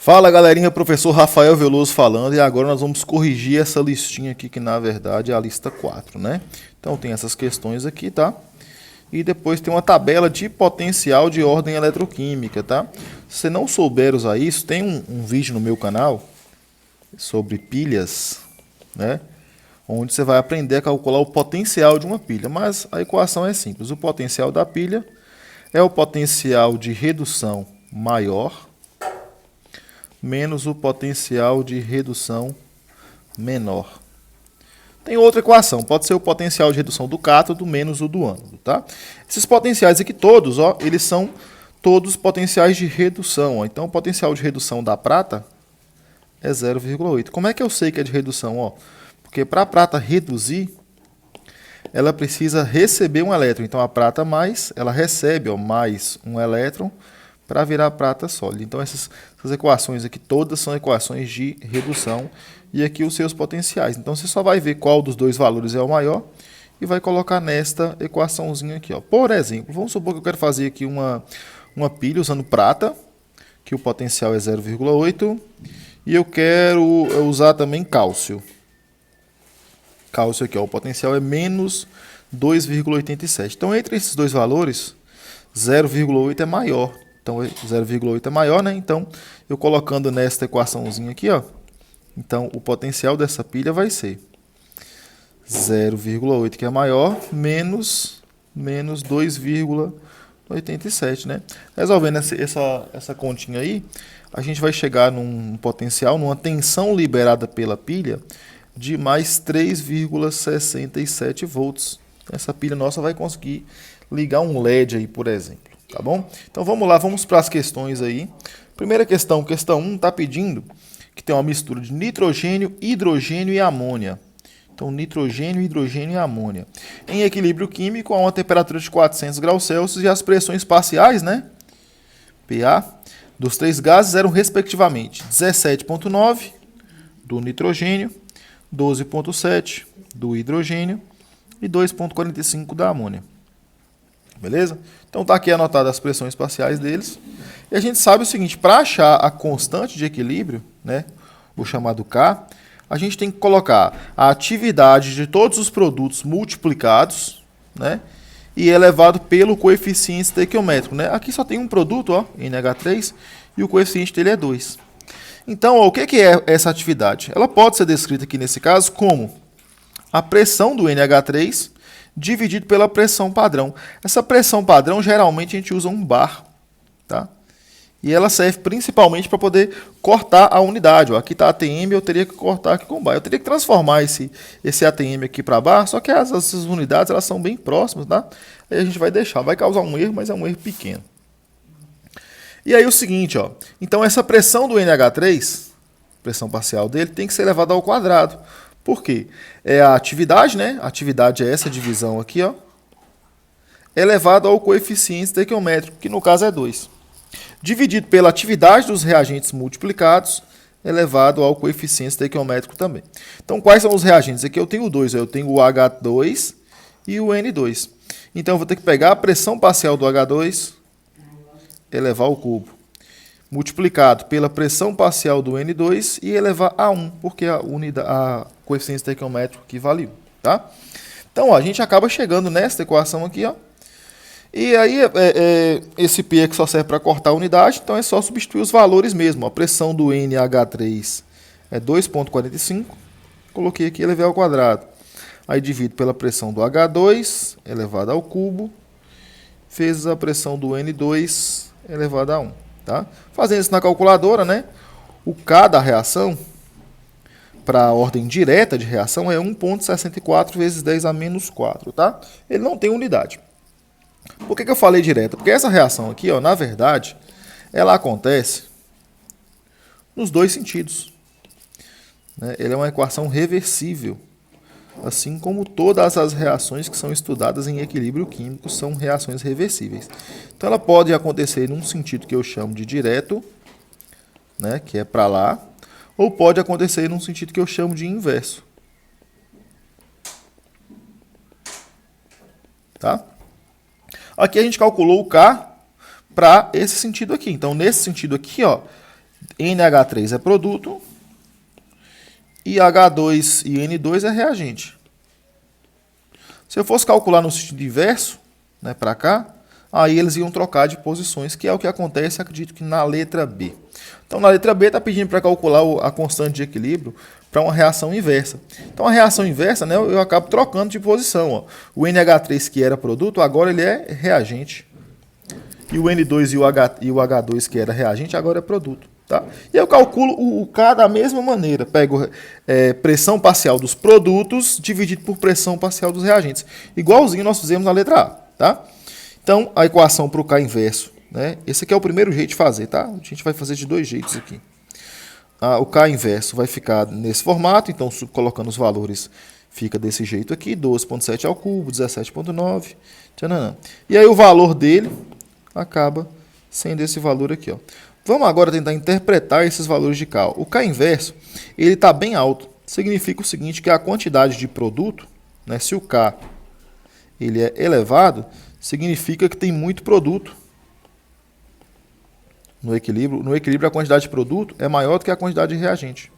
Fala galerinha, professor Rafael Veloso falando, e agora nós vamos corrigir essa listinha aqui, que na verdade é a lista 4, né? Então tem essas questões aqui, tá? E depois tem uma tabela de potencial de ordem eletroquímica, tá? Se você não souber usar isso, tem um vídeo no meu canal sobre pilhas, né? Onde você vai aprender a calcular o potencial de uma pilha, mas a equação é simples. O potencial da pilha é o potencial de redução maior menos o potencial de redução menor. Tem outra equação, pode ser o potencial de redução do cátodo menos o do ânodo, tá? Esses potenciais aqui todos, ó, eles são todos potenciais de redução. Ó. Então, o potencial de redução da prata é 0,8. Como é que eu sei que é de redução? Ó? Porque para a prata reduzir, ela precisa receber um elétron. Então, a prata mais, ela recebe mais um elétron para virar prata sólida. Então, essas equações aqui todas são equações de redução e aqui os seus potenciais. Então, você só vai ver qual dos dois valores é o maior e vai colocar nesta equaçãozinha aqui. Ó. Por exemplo, vamos supor que eu quero fazer aqui uma pilha usando prata, que o potencial é 0,8, e eu quero usar também cálcio. Cálcio aqui, ó, o potencial é menos 2,87. Então, entre esses dois valores, 0,8 é maior. Então, 0,8 é maior, né? Então, eu colocando nesta equaçãozinha aqui, ó, então, o potencial dessa pilha vai ser 0,8, que é maior, menos 2,87, né? Resolvendo essa continha aí, a gente vai chegar num potencial, numa tensão liberada pela pilha, de mais 3,67 volts. Essa pilha nossa vai conseguir ligar um LED aí, por exemplo. Tá bom? Então vamos lá, vamos para as questões aí. Primeira questão, questão 1, está pedindo que tem uma mistura de nitrogênio, hidrogênio e amônia. Então, nitrogênio, hidrogênio e amônia. Em equilíbrio químico, a uma temperatura de 400 graus Celsius e as pressões parciais, né? pA, dos três gases eram respectivamente 17,9 do nitrogênio, 12,7 do hidrogênio e 2,45 da amônia. Beleza? Então está aqui anotado as pressões parciais deles. E a gente sabe o seguinte, para achar a constante de equilíbrio, né, o chamado K, a gente tem que colocar a atividade de todos os produtos multiplicados, né, e elevado pelo coeficiente estequiométrico. Né? Aqui só tem um produto, ó, NH3, e o coeficiente dele é 2. Então, ó, o que é essa atividade? Ela pode ser descrita aqui nesse caso como a pressão do NH3 dividido pela pressão padrão. Essa pressão padrão, geralmente, a gente usa um bar, tá? E ela serve principalmente para poder cortar a unidade. Ó, aqui está ATM, eu teria que cortar aqui com bar. Eu teria que transformar esse ATM aqui para bar, só que essas unidades elas são bem próximas, tá? Aí a gente vai deixar. Vai causar um erro, mas é um erro pequeno. E aí o seguinte, ó. Então, essa pressão do NH3, pressão parcial dele, tem que ser elevada ao quadrado. Por quê? É a atividade, né? A atividade é essa divisão aqui, ó, elevado ao coeficiente estequiométrico, que no caso é 2. Dividido pela atividade dos reagentes multiplicados, elevado ao coeficiente estequiométrico também. Então, quais são os reagentes? Aqui eu tenho 2, eu tenho o H2 e o N2. Então, eu vou ter que pegar a pressão parcial do H2, elevar ao cubo, multiplicado pela pressão parcial do N2 e elevar a 1, porque a coeficiente estequiométrico que vale 1, tá? Então, ó, a gente acaba chegando nesta equação aqui, ó. E aí, esse P aqui só serve para cortar a unidade, então é só substituir os valores mesmo. A pressão do NH3 é 2,45, coloquei aqui elevei ao quadrado. Aí divido pela pressão do H2 elevado ao cubo, vezes a pressão do N2 elevada a 1. Tá? Fazendo isso na calculadora, né? O K da reação, para a ordem direta de reação, é 1,64 vezes 10 a menos 4. Tá? Ele não tem unidade. Por que eu falei direta? Porque essa reação aqui, ó, na verdade, ela acontece nos dois sentidos. Né? Ele é uma equação reversível. Assim como todas as reações que são estudadas em equilíbrio químico são reações reversíveis. Então, ela pode acontecer num sentido que eu chamo de direto, né, que é para lá, ou pode acontecer num sentido que eu chamo de inverso. Tá? Aqui a gente calculou o K para esse sentido aqui. Então, nesse sentido aqui, ó, NH3 é produto e H2 e N2 é reagente. Se eu fosse calcular no sentido inverso, né, para cá, aí eles iam trocar de posições, que é o que acontece, acredito que na letra B. Então, na letra B está pedindo para calcular a constante de equilíbrio para uma reação inversa. Então, a reação inversa, né, eu acabo trocando de posição. Ó. O NH3, que era produto, agora ele é reagente. E o N2 e o H2, que era reagente, agora é produto. Tá? E eu calculo o K da mesma maneira. Pego pressão parcial dos produtos dividido por pressão parcial dos reagentes. Igualzinho nós fizemos na letra A. Tá? Então, a equação para o K inverso, né? Esse aqui é o primeiro jeito de fazer, tá? A gente vai fazer de dois jeitos aqui. O K inverso vai ficar nesse formato, então, colocando os valores, fica desse jeito aqui, 12,7 ao cubo, 17,9, tchananã. E aí o valor dele acaba sendo esse valor aqui, ó. Vamos agora tentar interpretar esses valores de K. O K inverso, ele está bem alto. Significa o seguinte, que a quantidade de produto, né, se o K ele é elevado, significa que tem muito produto no equilíbrio. No equilíbrio, a quantidade de produto é maior do que a quantidade de reagente.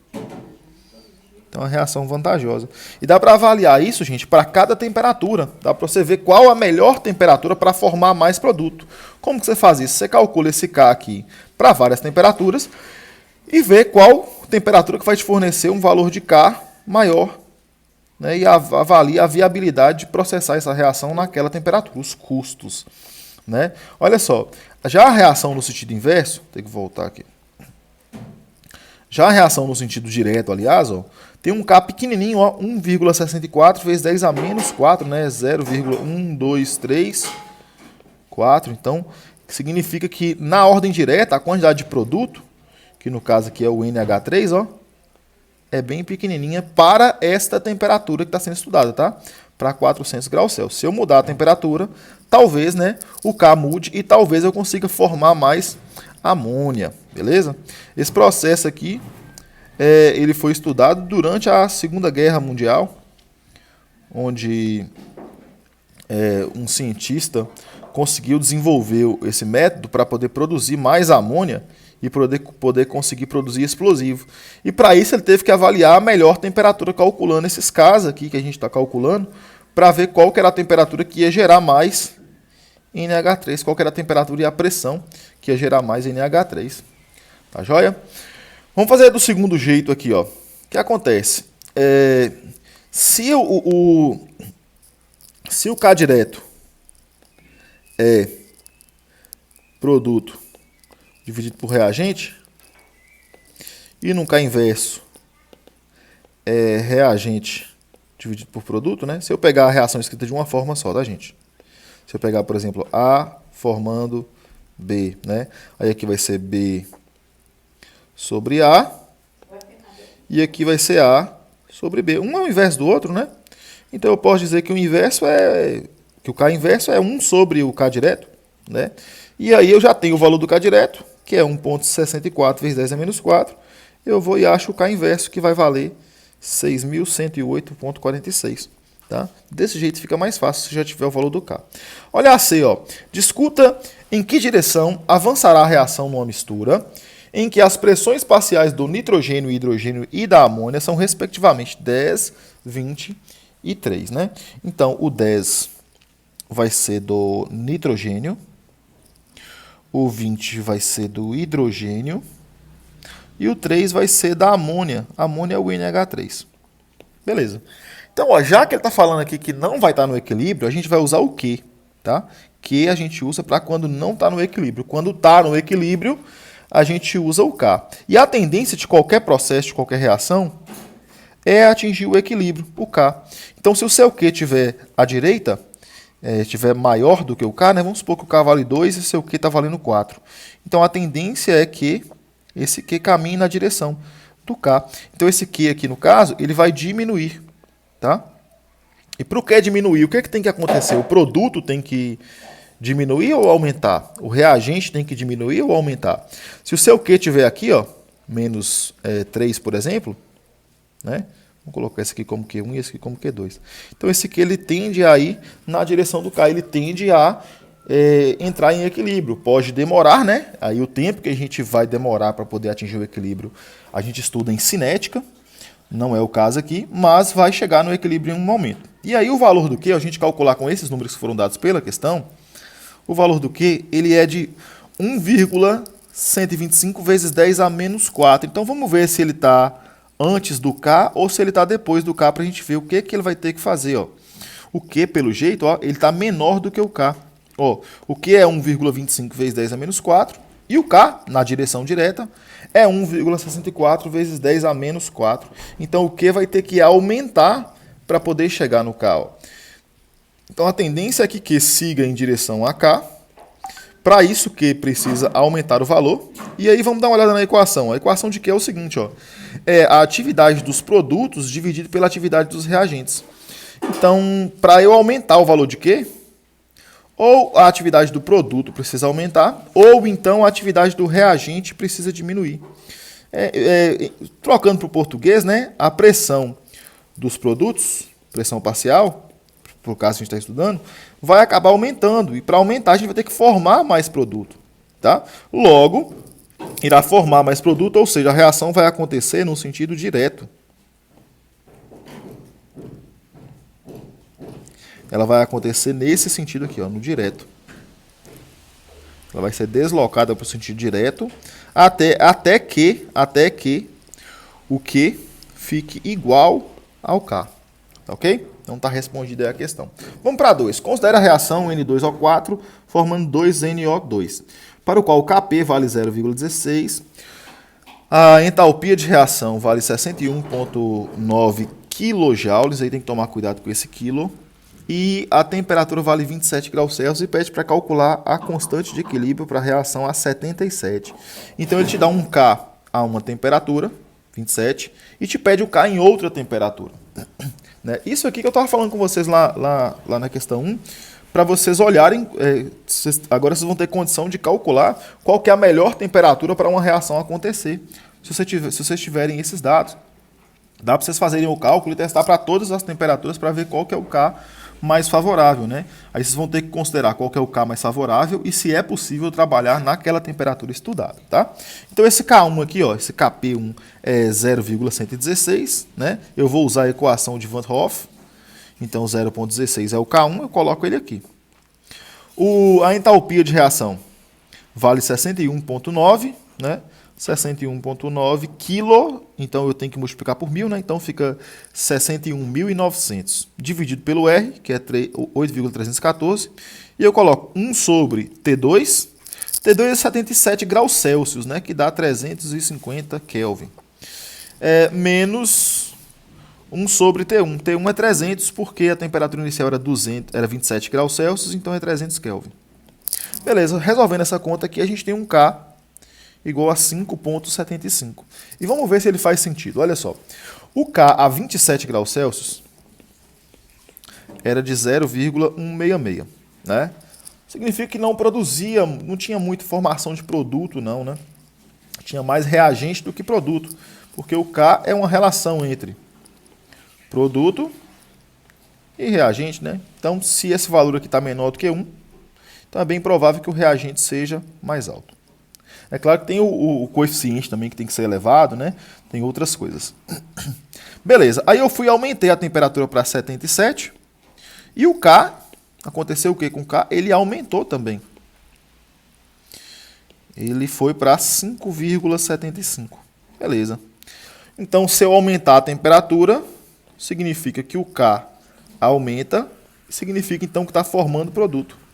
Então, é uma reação vantajosa. E dá para avaliar isso, gente, para cada temperatura. Dá para você ver qual a melhor temperatura para formar mais produto. Como que você faz isso? Você calcula esse K aqui para várias temperaturas e vê qual temperatura que vai te fornecer um valor de K maior, né, e avalia a viabilidade de processar essa reação naquela temperatura, os custos. Né? Olha só, já a reação no sentido inverso, tem que voltar aqui. Já a reação no sentido direto, aliás, ó, tem um K pequenininho, 1,64 vezes 10 a menos 4, né? 0,123, 4. Então, significa que na ordem direta, a quantidade de produto, que no caso aqui é o NH3, ó, é bem pequenininha para esta temperatura que está sendo estudada, tá? Para 400 graus Celsius. Se eu mudar a temperatura, talvez, né, o K mude e talvez eu consiga formar mais amônia, beleza? Esse processo aqui, ele foi estudado durante a Segunda Guerra Mundial, onde um cientista conseguiu desenvolver esse método para poder produzir mais amônia e poder conseguir produzir explosivo. E para isso ele teve que avaliar a melhor temperatura calculando esses casos aqui que a gente está calculando, para ver qual que era a temperatura que ia gerar mais NH3, qual que era a temperatura e a pressão que ia gerar mais NH3. Tá joia? Vamos fazer do segundo jeito aqui, ó. O que acontece? Se o K direto é produto dividido por reagente, e no K inverso é reagente dividido por produto, né? Se eu pegar a reação escrita de uma forma só, tá, gente? Se eu pegar, por exemplo, A formando B, né? Aí aqui vai ser B sobre A, e aqui vai ser A sobre B. Um é o inverso do outro, né? Então eu posso dizer que o inverso que o K inverso é 1 sobre o K direto, né? E aí eu já tenho o valor do K direto, que é 1,64 vezes 10 a menos 4. Eu vou e acho o K inverso, que vai valer 6.108,46. Tá? Desse jeito fica mais fácil se já tiver o valor do K. Olha a C, ó. Discuta em que direção avançará a reação numa mistura em que as pressões parciais do nitrogênio, hidrogênio e da amônia são respectivamente 10, 20 e 3. Né? Então, o 10 vai ser do nitrogênio, o 20 vai ser do hidrogênio e o 3 vai ser da amônia. A amônia é o NH3. Beleza. Então, ó, já que ele está falando aqui que não vai estar no equilíbrio, a gente vai usar o Q. Tá? Que a gente usa para quando não está no equilíbrio. Quando está no equilíbrio, a gente usa o K. E a tendência de qualquer processo, de qualquer reação, é atingir o equilíbrio, o K. Então, se o seu Q estiver à direita, estiver maior do que o K, né? Vamos supor que o K vale 2 e o seu Q está valendo 4. Então, a tendência é que esse Q caminhe na direção do K. Então, esse Q aqui, no caso, ele vai diminuir. Tá? E para o Q diminuir, o que tem que acontecer? O produto tem que diminuir ou aumentar? O reagente tem que diminuir ou aumentar? Se o seu Q estiver aqui, ó, menos 3, por exemplo, né? Vamos colocar esse aqui como Q1 e esse aqui como Q2. Então, esse Q ele tende a ir na direção do K, ele tende a entrar em equilíbrio. Pode demorar, né? Aí o tempo que a gente vai demorar para poder atingir o equilíbrio, a gente estuda em cinética, não é o caso aqui, mas vai chegar no equilíbrio em um momento. E aí o valor do Q, a gente calcular com esses números que foram dados pela questão, o valor do Q, ele é de 1,125 vezes 10 a menos 4. Então vamos ver se ele está antes do K ou se ele está depois do K para a gente ver o que ele vai ter que fazer. Ó. O Q, pelo jeito, ó, ele está menor do que o K. Ó, o Q é 1,25 vezes 10 a menos 4 e o K, na direção direta, é 1,64 vezes 10 a menos 4. Então o Q vai ter que aumentar para poder chegar no K. Ó. Então a tendência é que Q siga em direção a K. Para isso Q precisa aumentar o valor. E aí vamos dar uma olhada na equação. A equação de Q é o seguinte, ó, é a atividade dos produtos dividido pela atividade dos reagentes. Então, para eu aumentar o valor de Q, ou a atividade do produto precisa aumentar, ou então a atividade do reagente precisa diminuir. Trocando para o português, né, a pressão dos produtos, pressão parcial, por caso que a gente está estudando, vai acabar aumentando. E para aumentar, a gente vai ter que formar mais produto. Tá? Logo, irá formar mais produto, ou seja, a reação vai acontecer no sentido direto. Ela vai acontecer nesse sentido aqui, ó, no direto. Ela vai ser deslocada para o sentido direto até que o Q fique igual ao K. Ok? Então está respondida aí a questão. Vamos para 2. Considere a reação N2O4 formando 2NO2, para o qual o Kp vale 0,16. A entalpia de reação vale 61,9 kJ. Aí tem que tomar cuidado com esse quilo. E a temperatura vale 27 graus Celsius e pede para calcular a constante de equilíbrio para a reação a 77. Então ele te dá um K a uma temperatura, 27, e te pede o K em outra temperatura. Isso aqui que eu estava falando com vocês lá na questão 1, para vocês olharem, agora vocês vão ter condição de calcular qual que é a melhor temperatura para uma reação acontecer, se vocês tiverem esses dados. Dá para vocês fazerem o cálculo e testar para todas as temperaturas para ver qual que é o K mais favorável, né? Aí vocês vão ter que considerar qual que é o K mais favorável e se é possível trabalhar naquela temperatura estudada, tá? Então esse K1 aqui, ó, esse Kp1 é 0,116, né? Eu vou usar a equação de Van Hoff. Então 0,16 é o K1, eu coloco ele aqui. A entalpia de reação vale 61,9, né? 61,9 kg, então eu tenho que multiplicar por 1.000, né? Então fica 61.900 dividido pelo R, que é 8,314, e eu coloco 1 sobre T2. T2 é 77 graus Celsius, né? Que dá 350 Kelvin. Menos 1 sobre T1. T1 é 300 porque a temperatura inicial era 27 graus Celsius, então é 300 Kelvin. Beleza, resolvendo essa conta aqui, a gente tem um K igual a 5,75. E vamos ver se ele faz sentido. Olha só. O K a 27 graus Celsius era de 0,166. Né? Significa que não tinha muita formação de produto, não, né? Tinha mais reagente do que produto. Porque o K é uma relação entre produto e reagente, né? Então, se esse valor aqui está menor do que 1, então é bem provável que o reagente seja mais alto. É claro que tem o coeficiente também que tem que ser elevado, né? Tem outras coisas. Beleza, aí eu aumentei a temperatura para 77 e o K, aconteceu o que com o K? Ele aumentou também. Ele foi para 5,75. Beleza. Então, se eu aumentar a temperatura, significa que o K aumenta, significa então que está formando produto.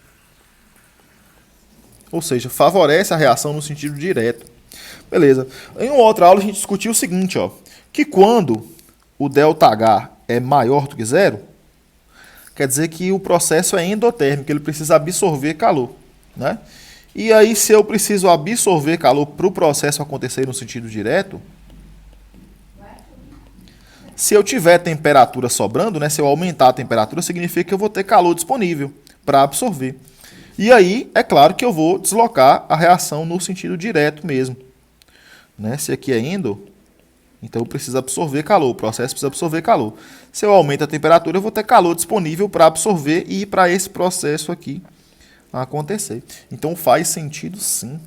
Ou seja, favorece a reação no sentido direto. Beleza. Em uma outra aula a gente discutiu o seguinte, ó, que quando o ΔH é maior do que zero, quer dizer que o processo é endotérmico, ele precisa absorver calor. Né? E aí, se eu preciso absorver calor para o processo acontecer no sentido direto, se eu tiver temperatura sobrando, né, se eu aumentar a temperatura, significa que eu vou ter calor disponível para absorver. E aí, é claro que eu vou deslocar a reação no sentido direto mesmo. Né? Se aqui é endo, então eu preciso absorver calor, o processo precisa absorver calor. Se eu aumento a temperatura, eu vou ter calor disponível para absorver e ir para esse processo aqui acontecer. Então faz sentido sim.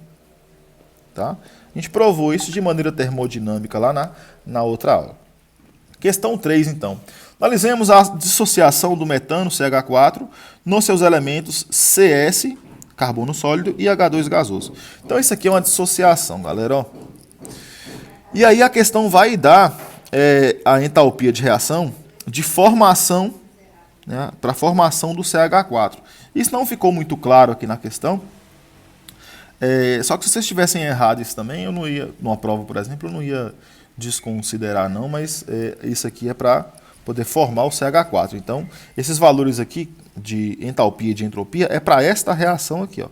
Tá? A gente provou isso de maneira termodinâmica lá na outra aula. Questão 3, então. Analisemos a dissociação do metano, CH4, nos seus elementos CS, carbono sólido, e H2 gasoso. Então isso aqui é uma dissociação, galera. Ó. E aí a questão vai dar a entalpia de reação de formação, né, para a formação do CH4. Isso não ficou muito claro aqui na questão. Só que se vocês tivessem errado isso também, eu não ia, numa prova, por exemplo, eu não ia desconsiderar não, mas isso aqui é para poder formar o CH4. Então, esses valores aqui de entalpia e de entropia é para esta reação aqui, ó,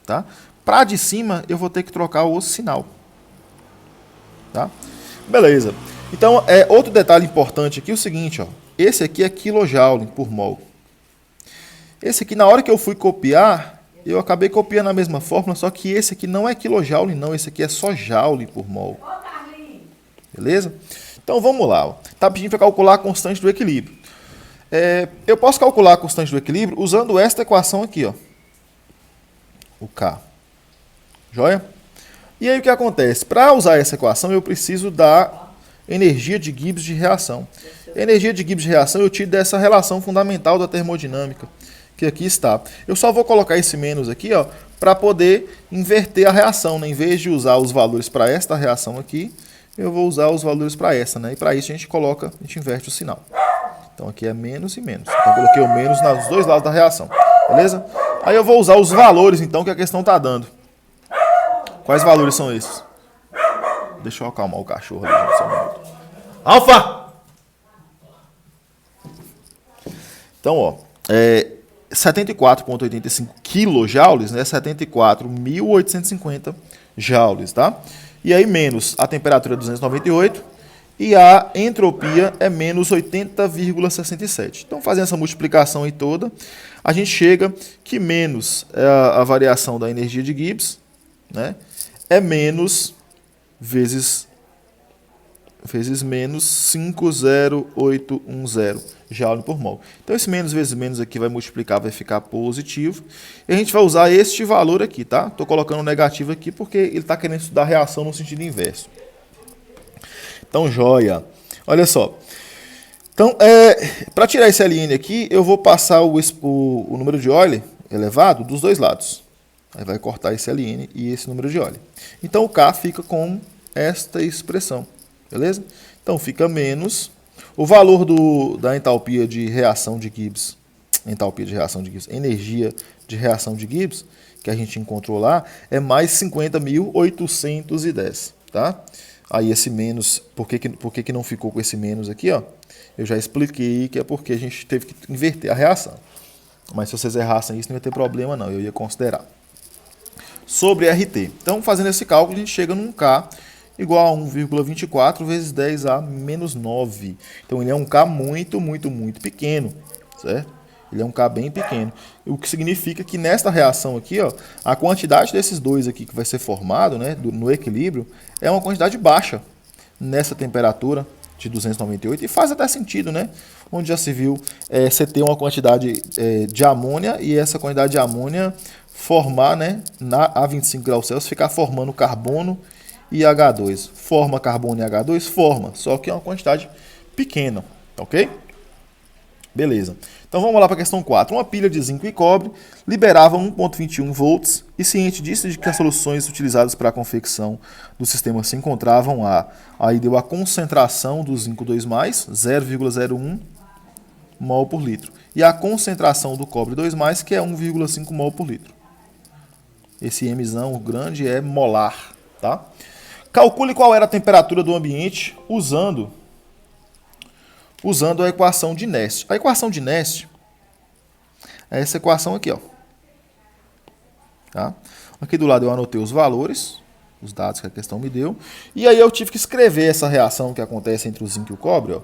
tá? Para de cima, eu vou ter que trocar o sinal. Tá? Beleza. Então, outro detalhe importante aqui é o seguinte, ó, esse aqui é kJ por mol. Esse aqui, na hora que eu fui copiar, eu acabei copiando a mesma fórmula, só que esse aqui não é kJ não, esse aqui é só joule por mol. Beleza? Então vamos lá. Está pedindo para calcular a constante do equilíbrio. Eu posso calcular a constante do equilíbrio usando esta equação aqui, ó. O K. Joia? E aí o que acontece? Para usar essa equação eu preciso da energia de Gibbs de reação. A energia de Gibbs de reação eu tiro dessa relação fundamental da termodinâmica, que aqui está. Eu só vou colocar esse menos aqui, ó, para poder inverter a reação, né? Em vez de usar os valores para esta reação aqui, eu vou usar os valores para essa, né? E para isso a gente inverte o sinal. Então aqui é menos e menos. Então eu coloquei o menos nos dois lados da reação, beleza? Aí eu vou usar os valores então que a questão está dando. Quais valores são esses? Deixa eu acalmar o cachorro ali, gente, só um minuto. Alfa! Então, ó, 74,85 kJ, né? 74.850 joules, tá? E aí menos a temperatura é 298 e a entropia é menos 80,67. Então, fazendo essa multiplicação aí toda, a gente chega que menos a variação da energia de Gibbs, né? É menos vezes menos 50810 joule por mol. Então, esse menos vezes menos aqui vai multiplicar, vai ficar positivo. E a gente vai usar este valor aqui, tá? Estou colocando negativo aqui porque ele está querendo estudar a reação no sentido inverso. Então, joia. Olha só. Então, para tirar esse ln aqui, eu vou passar o número de Euler elevado dos dois lados. Aí vai cortar esse ln e esse número de Euler. Então, o K fica com esta expressão. Beleza? Então, fica menos o valor da entalpia de reação de Gibbs. Energia de reação de Gibbs, que a gente encontrou lá, é mais 50.810. Tá? Aí esse menos, por que não ficou com esse menos aqui? Ó? Eu já expliquei que é porque a gente teve que inverter a reação. Mas se vocês errassem isso, não ia ter problema não, eu ia considerar. Sobre RT. Então, fazendo esse cálculo, a gente chega num K igual a 1,24 vezes 10 a menos 9. Então, ele é um K muito, muito, muito pequeno, certo? Ele é um K bem pequeno. O que significa que nesta reação aqui, ó, a quantidade desses dois aqui que vai ser formado, né, no equilíbrio, é uma quantidade baixa nessa temperatura de 298. E faz até sentido, né? Onde já se viu você ter uma quantidade de amônia e essa quantidade de amônia formar, né, a 25 graus Celsius, ficar formando carbono e H2. Forma carbono e H2? Forma, só que é uma quantidade pequena, ok? Beleza. Então vamos lá para a questão 4. Uma pilha de zinco e cobre liberava 1,21 volts e ciente disso de que as soluções utilizadas para a confecção do sistema se encontravam aí deu a concentração do zinco 2+, 0,01 mol por litro. E a concentração do cobre 2+, que é 1,5 mol por litro. Esse Mzão grande é molar, tá? Calcule qual era a temperatura do ambiente usando a equação de Nernst. A equação de Nernst é essa equação aqui, ó. Tá? Aqui do lado eu anotei os valores, os dados que a questão me deu, e aí eu tive que escrever essa reação que acontece entre o zinco e o cobre, ó.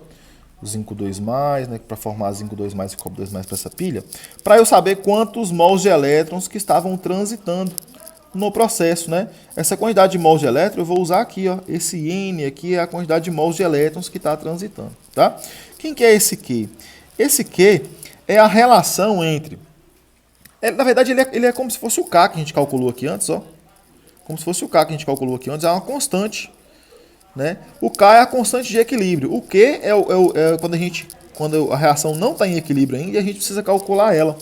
O zinco 2+, né, para formar zinco 2+ e cobre 2+ para essa pilha, para eu saber quantos mols de elétrons que estavam transitando no processo, né? Essa quantidade de mols de elétrons eu vou usar aqui, ó. Esse N aqui é a quantidade de mols de elétrons que está transitando, tá? Quem que é esse Q? Esse Q é a relação entre Na verdade, ele é como se fosse o K que a gente calculou aqui antes, ó. Como se fosse o K que a gente calculou aqui antes, é uma constante, né? O K é a constante de equilíbrio. O Q é quando a reação não está em equilíbrio ainda e a gente precisa calcular ela,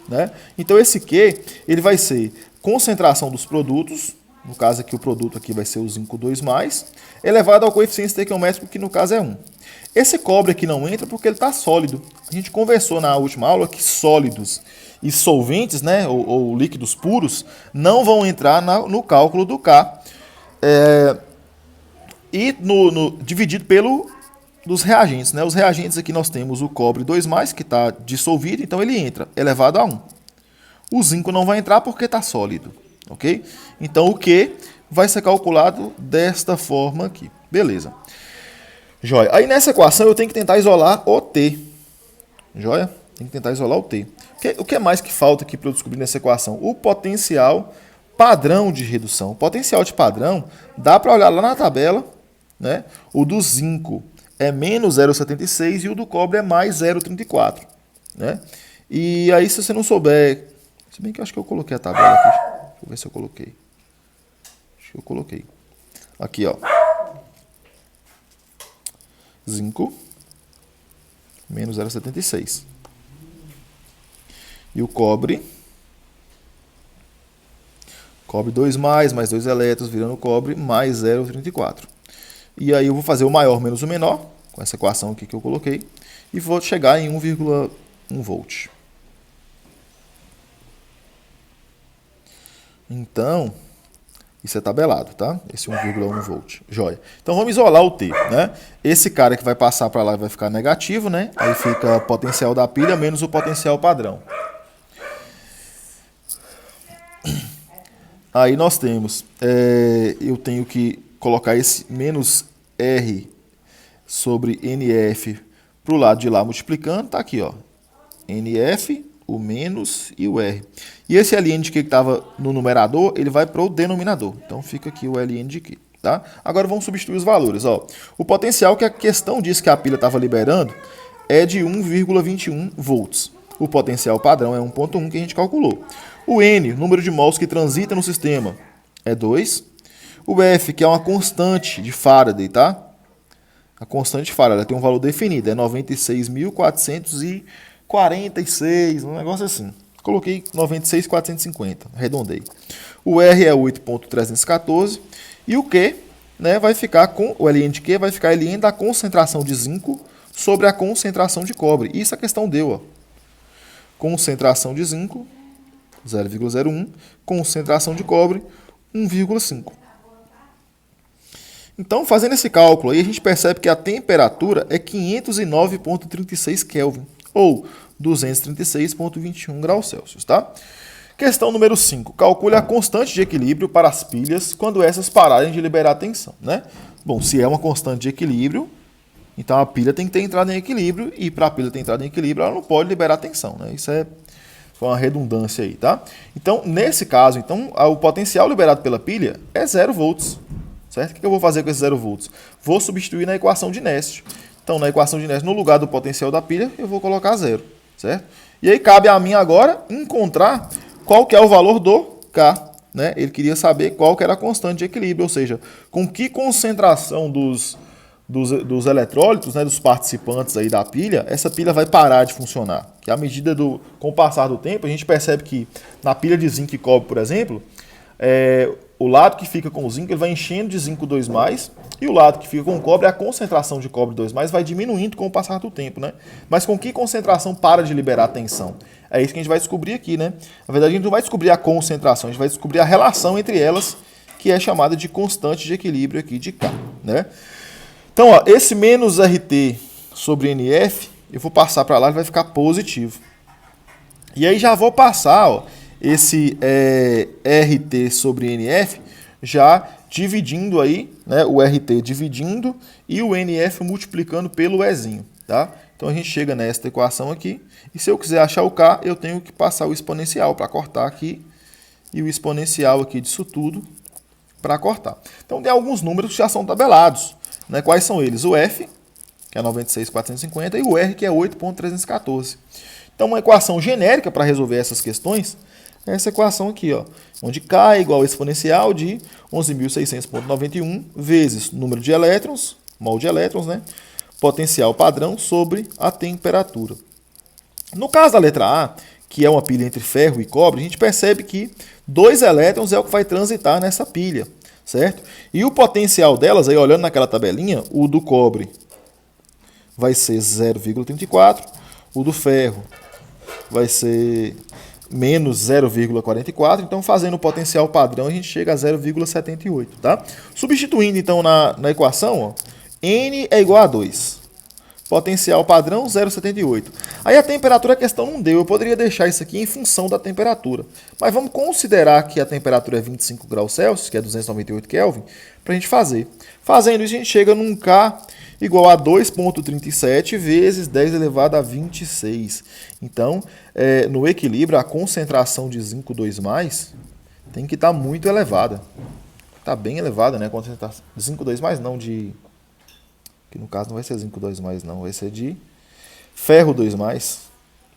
né? Então esse Q, ele vai ser concentração dos produtos, no caso aqui o produto aqui vai ser o zinco 2+, elevado ao coeficiente estequiométrico, que no caso é 1. Esse cobre aqui não entra porque ele está sólido. A gente conversou na última aula que sólidos e solventes, né, ou líquidos puros, não vão entrar no cálculo do K. E dividido dos reagentes, né? Os reagentes aqui nós temos o cobre 2+, que está dissolvido, então ele entra, elevado a 1. O zinco não vai entrar porque está sólido, ok? Então o Q vai ser calculado desta forma aqui. Beleza. Joia. Aí nessa equação eu tenho que tentar isolar o T. Joia? Tem que tentar isolar o T. O que é mais que falta aqui para eu descobrir nessa equação? O potencial padrão de redução. O potencial de padrão, dá para olhar lá na tabela, né? O do zinco é menos 0,76 e o do cobre é mais 0,34. Né? E aí, se você não souber... Se bem que eu acho que eu coloquei a tabela aqui. Deixa eu ver se eu coloquei. Acho que eu coloquei. Aqui, ó. Zinco menos 0,76. E o cobre 2+, mais 2 elétrons, virando cobre, mais 0,34. E aí eu vou fazer o maior menos o menor, com essa equação aqui que eu coloquei, e vou chegar em 1,1 volt. Então, isso é tabelado, tá? Esse 1,1 volt. Joia. Então vamos isolar o T, né? Esse cara que vai passar para lá vai ficar negativo, né? Aí fica o potencial da pilha menos o potencial padrão. Aí nós temos, eu tenho que colocar esse menos R sobre NF para o lado de lá multiplicando, tá aqui, ó. NF, o menos e o R. E esse LN de Q que estava no numerador, ele vai para o denominador. Então fica aqui o LN de Q, tá? Agora vamos substituir os valores, ó. O potencial que a questão diz que a pilha estava liberando é de 1,21 volts. O potencial padrão é 1,1 que a gente calculou. O N, número de mols que transita no sistema, é 2. O F, que é uma constante de Faraday, tá? A constante de Faraday tem um valor definido, é 96.446, um negócio assim. Coloquei 96.450, arredondei. O R é 8.314 e o Q, né, vai ficar com o LN de Q vai ficar LN da concentração de zinco sobre a concentração de cobre. Isso a questão deu, ó. Concentração de zinco 0,01, concentração de cobre 1,5. Então, fazendo esse cálculo aí, a gente percebe que a temperatura é 509,36 Kelvin, ou 236,21 graus Celsius, tá? Questão número 5. Calcule a constante de equilíbrio para as pilhas quando essas pararem de liberar tensão, né? Bom, se é uma constante de equilíbrio, então a pilha tem que ter entrado em equilíbrio, e para a pilha ter entrado em equilíbrio, ela não pode liberar tensão, né? Isso foi uma redundância aí, tá? Então, nesse caso, então, o potencial liberado pela pilha é 0 volts, certo? O que eu vou fazer com esses 0 volts? Vou substituir na equação de Nernst. Então, na equação de Nernst, no lugar do potencial da pilha, eu vou colocar 0, certo? E aí cabe a mim agora encontrar qual que é o valor do K, né? Ele queria saber qual que era a constante de equilíbrio, ou seja, com que concentração dos eletrólitos, né, dos participantes aí da pilha, essa pilha vai parar de funcionar. Que à medida com o passar do tempo, a gente percebe que na pilha de zinco e cobre, por exemplo, o lado que fica com o zinco ele vai enchendo de zinco 2+, e o lado que fica com o cobre, a concentração de cobre 2+, vai diminuindo com o passar do tempo, né? Mas com que concentração para de liberar a tensão? É isso que a gente vai descobrir aqui, né? Na verdade, a gente não vai descobrir a concentração, a gente vai descobrir a relação entre elas, que é chamada de constante de equilíbrio aqui de K, né? Então, ó, esse menos RT sobre NF, eu vou passar para lá, ele vai ficar positivo. E aí já vou passar, ó, esse RT sobre NF, já dividindo aí, né, o RT dividindo e o NF multiplicando pelo Ezinho, tá? Então a gente chega nesta equação aqui, e se eu quiser achar o K, eu tenho que passar o exponencial para cortar aqui, e o exponencial aqui disso tudo para cortar. Então tem alguns números que já são tabelados, né? Quais são eles? O F, que é 96.450, e o R, que é 8.314. Então, uma equação genérica para resolver essas questões é essa equação aqui, ó, onde K é igual ao exponencial de 11.600,91 vezes número de elétrons, mol de elétrons, né, potencial padrão sobre a temperatura. No caso da letra A, que é uma pilha entre ferro e cobre, a gente percebe que 2 elétrons é o que vai transitar nessa pilha, certo? E o potencial delas, aí olhando naquela tabelinha, o do cobre vai ser 0,34, o do ferro vai ser menos 0,44, então fazendo o potencial padrão a gente chega a 0,78, tá? Substituindo então na equação, ó, N é igual a 2. Potencial padrão 0,78. Aí a temperatura a questão não deu, eu poderia deixar isso aqui em função da temperatura. Mas vamos considerar que a temperatura é 25 graus Celsius, que é 298 Kelvin, para a gente fazer. Fazendo isso a gente chega num K igual a 2,37 vezes 10 elevado a 26. Então, no equilíbrio, a concentração de zinco 2+, tem que estar muito elevada. Está bem elevada, né? A concentração de zinco 2+, não de... que no caso não vai ser zinco 2+, não. Vai ser de ferro 2+,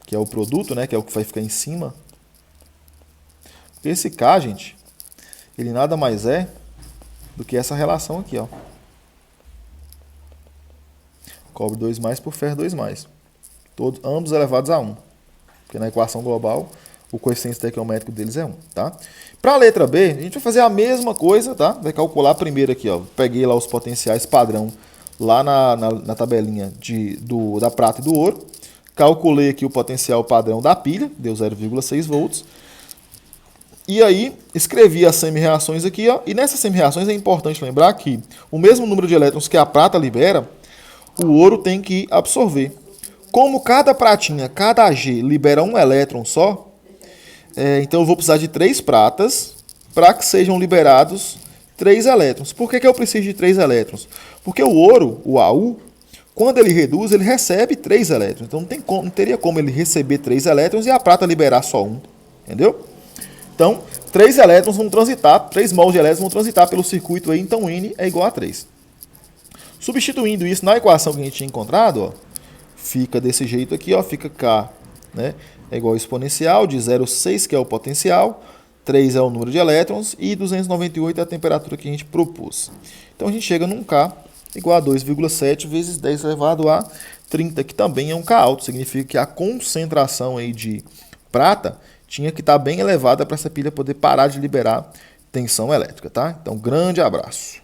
que é o produto, né? Que é o que vai ficar em cima. Porque esse K, gente, ele nada mais é do que essa relação aqui, ó. Cobre 2+ por ferro 2+. Ambos elevados a 1. Porque na equação global, o coeficiente estequiométrico deles é 1, tá? Para a letra B, a gente vai fazer a mesma coisa, tá? Vai calcular primeiro aqui, ó. Peguei lá os potenciais padrão lá na tabelinha da prata e do ouro. Calculei aqui o potencial padrão da pilha, deu 0,6 volts. E aí, escrevi as semi-reações aqui, ó. E nessas semi-reações é importante lembrar que o mesmo número de elétrons que a prata libera, o ouro tem que absorver. Como cada pratinha, cada Ag libera um elétron só, então eu vou precisar de 3 pratas para que sejam liberados 3 elétrons. Por que eu preciso de 3 elétrons? Porque o ouro, o Au, quando ele reduz, ele recebe 3 elétrons. Então não teria como ele receber 3 elétrons e a prata liberar só 1. Entendeu? Então, 3 elétrons vão transitar, 3 mols de elétrons vão transitar pelo circuito aí, então N é igual a 3. Substituindo isso na equação que a gente tinha encontrado, ó, fica desse jeito aqui, ó, fica K, né, é igual ao exponencial de 0,6, que é o potencial, 3 é o número de elétrons e 298 é a temperatura que a gente propôs. Então a gente chega num K igual a 2,7 vezes 10 elevado a 30, que também é um K alto, significa que a concentração aí de prata tinha que estar bem elevada para essa pilha poder parar de liberar tensão elétrica, tá? Então, grande abraço.